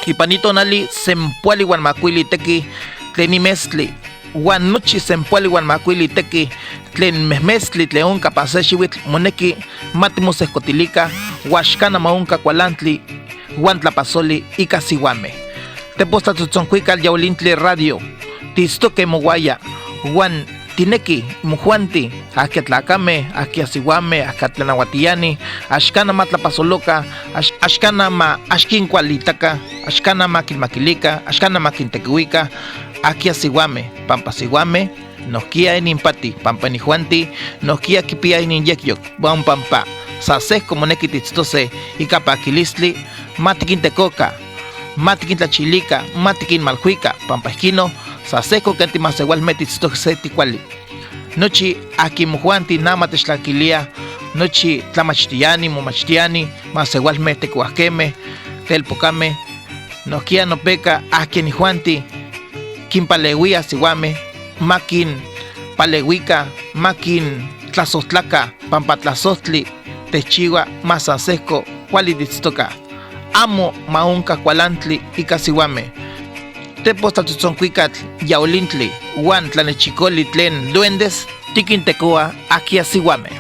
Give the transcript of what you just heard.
Ipanito nali sempuali wan makuili teki tlen imestli. Wan nochi sempuali wan makuili teki tlen mehmestli tlen onka pasexiwitl moneki matimosehkotilika huaxkana maonka kualantli wan tlapasoli ika siuameh. Tepostlatzotzonkuikal yaulintli radio tistoke mowaya wan tineki mojuanti ahkia tlacameh, ahkia siuameh, ahkia tlanauatiani, axkana matlapasoloka, axkana ma axkinkualitaka, axkana makinmakilika, axkana makintekiuika, ahkia siuameh, pampa siuameh nohkia ininpati, pampa nijuanti nohkia kipia ininyekyok, wan pampa sasehko moneki titztose ika pakilistli matikintekoka, matikintlachilika, matikinmalhuika, pampa ihkino sasehko ken timaseualmeh titztose tikuali. Nochi akin mojuanti nama techtlakilia, nochi tlamachtiani, momachtiani, maseualmeh tekiuahkemeh, telpokameh, nohkia nopeka akin nijuanti kinpaleuia siuameh, makin paleuika, makin tlasohtlaka, pampa tlasohtli techchiua mas sasehko kuali titztoka. Amo maonka kualantli ika siuameh. Tepostlatzotzonkuikatl yaulintli wan tlanechikoli tlen duendes tikintekoa ahkia siuameh.